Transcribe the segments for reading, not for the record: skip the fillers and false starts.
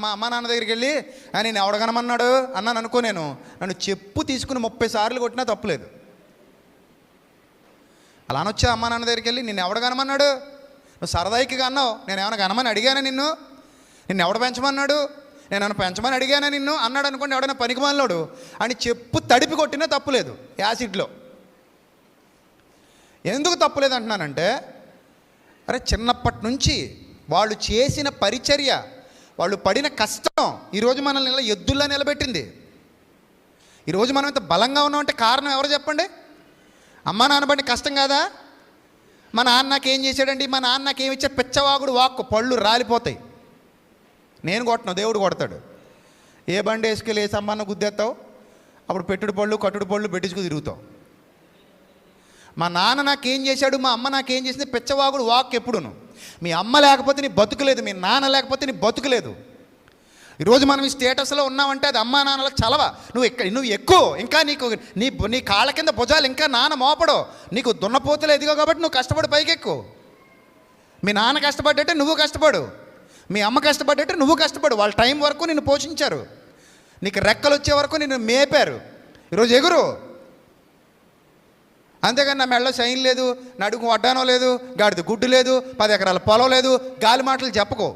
మా అమ్మ నాన్న దగ్గరికి వెళ్ళి నేను ఎవడగనమన్నాడు అన్నాను అనుకో, నన్ను చెప్పు తీసుకుని 30 సార్లు కొట్టినా తప్పులేదు. అలా అనొచ్చా అమ్మ నాన్న దగ్గరికి వెళ్ళి? నిన్ను ఎవడగనమన్నాడు? నువ్వు సరదాయికి అన్నావు, నేను ఏమైనా గనమని అడిగానా నిన్ను ఎవడ పెంచమన్నాడు? నేను ఏమైనా పెంచమని అడిగానా నిన్ను అన్నాడు అనుకోండి, ఎవడైనా పనికిమాలినోడు అని చెప్పు తడిపి కొట్టినా తప్పులేదు యాసిడ్లో. ఎందుకు తప్పులేదు అంటున్నానంటే, అరే చిన్నప్పటి నుంచి వాళ్ళు చేసిన పరిచర్య, వాళ్ళు పడిన కష్టం ఈరోజు మనల్ని ఇలా ఎద్దుల్లా నిలబెట్టింది. ఈరోజు మనం ఇంత బలంగా ఉన్నామంటే కారణం ఎవరు చెప్పండి? అమ్మ నాన్న పడిన కష్టం కాదా? మా నాన్న నాకేం చేశాడండి, మా నాన్న నాకేమి ఇచ్చా? పిచ్చవాగుడు వాక్కు, పళ్ళు రాలిపోతాయి. నేను కొట్టను, దేవుడు కొడతాడు. ఏ బండి వేసుకెళ్ళి ఏ సంబంధం గుద్దేస్తావు, అప్పుడు పెట్టుడు పళ్ళు కట్టుడు పళ్ళు పెట్టించుకు తిరుగుతావు. మా నాన్న నాకేం చేశాడు, మా అమ్మ నాకేం చేసింది, పిచ్చవాగుడు వాక్ ఎప్పుడును. మీ అమ్మ లేకపోతే నీ బతుకులేదు, మీ నాన్న లేకపోతే నీ బతుకులేదు. ఈరోజు మనం ఈ స్టేటస్లో ఉన్నామంటే అది అమ్మా నాన్నలకు చలవ. నువ్వు ఎక్కువ, ఇంకా నీ కాళ్ళ కింద భుజాలు ఇంకా నాన్న మోపడు. నీకు దున్నపోతలు ఎదిగో కాబట్టి నువ్వు కష్టపడి పైకెక్కు. మీ నాన్న కష్టపడ్డట్టే నువ్వు కష్టపడు, మీ అమ్మ కష్టపడ్డట్టే నువ్వు కష్టపడు. వాళ్ళ టైం వరకు నిన్ను పోషించారు, నీకు రెక్కలు వచ్చే వరకు నిన్ను మేపారు. ఈరోజు ఎగురు. అంతేగాని నా మెడలో సైన్ లేదు, నడుకు వడ్డానో లేదు, గాడిద గుడ్డు లేదు, 10 ఎకరాల పొలం లేదు, గాలి మాటలు చెప్పుకో.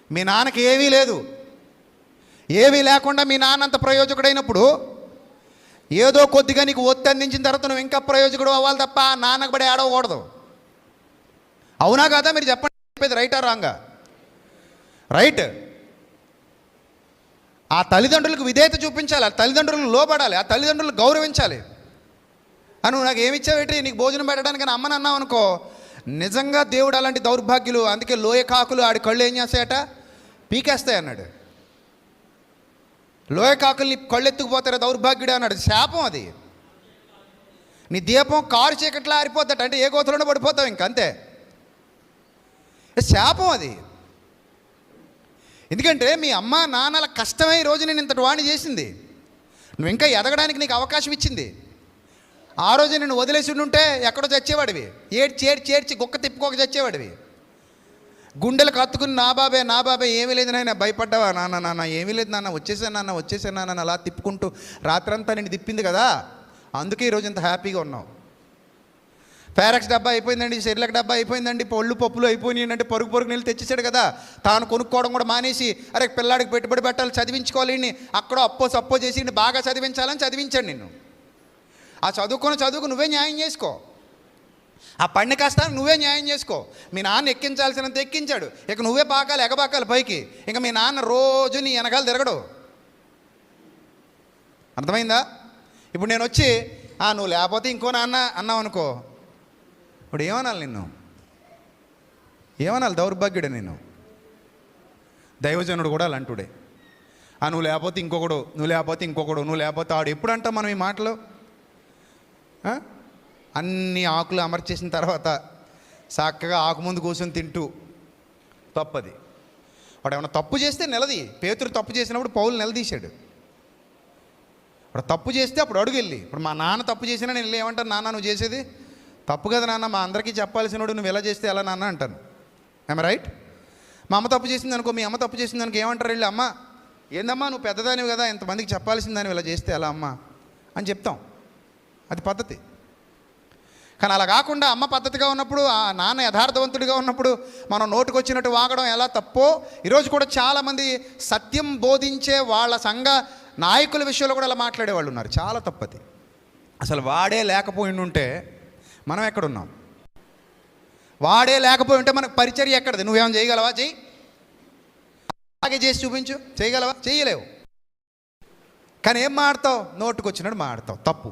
మీ నాన్నకి ఏమీ లేదు. ఏమీ లేకుండా మీ నాన్న అంత ప్రయోజకుడైనప్పుడు ఏదో కొద్దిగా నీకు ఒత్తి అందించిన తర్వాత నువ్వు ఇంకా ప్రయోజకుడు అవ్వాలి తప్ప నాన్నకు పడి ఆడవకూడదు. అవునా కదా? మీరు చెప్పండి, చెప్పేది రైటా రాంగా? రైట్. ఆ తల్లిదండ్రులకు విధేయత చూపించాలి, ఆ తల్లిదండ్రులకు లోబడాలి, ఆ తల్లిదండ్రులకు గౌరవించాలి. నువ్వు నాకు ఏమి ఇచ్చావేంటి, నీకు భోజనం పెట్టడానికి అని అమ్మని అన్నావు అనుకో, నిజంగా దేవుడు అలాంటి దౌర్భాగ్యులు. అందుకే లోయ కాకులు ఆడి కళ్ళు ఏం చేస్తాయట, పీకేస్తాయి అన్నాడు. లోయ కాకుల్ని కళ్ళు ఎత్తుకుపోతారా దౌర్భాగ్యుడు అన్నాడు. శాపం అది. నీ దీపం కారు చీకట్లో ఆరిపోద్దట, అంటే ఏ గోతులోనే పడిపోతావు ఇంకంతే. శాపం అది. ఎందుకంటే మీ అమ్మ నాన్నల కష్టమై రోజు నేను ఇంతటి వాణ్ణి చేసింది, నువ్వు ఇంకా ఎదగడానికి నీకు అవకాశం ఇచ్చింది. ఆ రోజు నేను వదిలేసి ఉంటే ఎక్కడో చచ్చేవాడివి, చేర్చి గుక్క తిప్పుకోక చచ్చేవాడివి. గుండెలు కత్తుకుని నా బాబే ఏమీ లేదు నాయన, భయపడ్డావా నాన్న ఏమీ లేదు నాన్న, వచ్చేసాను నాన్న అలా తిప్పుకుంటూ రాత్రంతా నేను తిప్పింది కదా, అందుకే ఈరోజు ఇంత హ్యాపీగా ఉన్నావు. ఫారెక్స్ డబ్బా అయిపోయిందండి, సెర్లక్ డబ్బా అయిపోయిందండి, పళ్ళు పప్పులు అయిపోయినాయి అంటే పరుగు నీళ్ళు తెచ్చేసాడు కదా. తాను కొనుక్కోవడం కూడా మానేసి, అరే పిల్లాడికి పెట్టుబడి పెట్టాలి, చదివించుకోవాలి, అక్కడో అప్పో చేసి బాగా చదివించాలని చదివించాడు నిన్ను. ఆ చదువుకు నువ్వే న్యాయం చేసుకో, ఆ పడిన కష్టాన్ని నువ్వే న్యాయం చేసుకో. మీ నాన్న ఎక్కించాల్సినంత ఎక్కించాడు, ఇక నువ్వే ఎగబాకాలి పైకి. ఇంకా మీ నాన్న రోజు నీ వెనకాల తిరగడు. అర్థమైందా? ఇప్పుడు నేను వచ్చి నువ్వు లేకపోతే ఇంకో నాన్న అన్నావు అనుకో, ఇప్పుడు ఏమనాలి నిన్ను? ఏమనాలి? దౌర్భాగ్యుడే నిన్ను. దైవజనుడు కూడా అలాంటుడే. నువ్వు లేకపోతే ఇంకొకడు, నువ్వు లేకపోతే ఆడు. ఎప్పుడు అంటాం మనం ఈ మాటలు? అన్ని ఆకులు అమర్చేసిన తర్వాత చక్కగా ఆకు ముందు కూర్చొని తింటూ తప్పది. వాడు ఏమైనా తప్పు చేస్తే నిలది. పేతురు తప్పు చేసినప్పుడు పౌలు నిలదీశాడు. వాడు తప్పు చేస్తే అప్పుడు అడుగెళ్ళి, ఇప్పుడు మా నాన్న తప్పు చేసినా నేను ఏమంటాను, నాన్న నువ్వు చేసేది తప్పు కదా నాన్న, మా అందరికీ చెప్పాల్సినోడు నువ్వు ఎలా చేస్తే ఎలా నాన్న అంటాను. I'm right? మా అమ్మ తప్పు చేసింది అనుకో, మీ అమ్మ తప్పు చేసింది అనుకో, ఏమంటారు వెళ్ళి, అమ్మ ఏందమ్మా నువ్వు పెద్దదానివి కదా, ఎంతమందికి చెప్పాల్సిందని ఇలా చేస్తే ఎలా అమ్మ అని చెప్తాం. అది పద్ధతి. కానీ అలా కాకుండా అమ్మ పద్ధతిగా ఉన్నప్పుడు, ఆ నాన్న యథార్థవంతుడిగా ఉన్నప్పుడు మనం నోటుకొచ్చినట్టు వాగడం ఎలా తప్పో ఈరోజు కూడా చాలామంది సత్యం బోధించే వాళ్ళ సంఘ నాయకుల విషయంలో కూడా అలా మాట్లాడేవాళ్ళు ఉన్నారు. చాలా తప్పది. అసలు వాడే లేకపోయి ఉంటే మనం ఎక్కడున్నాం? వాడే లేకపోయి ఉంటే మనకు పరిచర్య ఎక్కడది? నువ్వేమైనా చేయగలవా? చెయ్యి. అలాగే చేసి చూపించు. చేయగలవా? చేయలేవు. కానీ ఏం మాడతావు? నోటుకొచ్చినట్టు మాడతావు. తప్పు.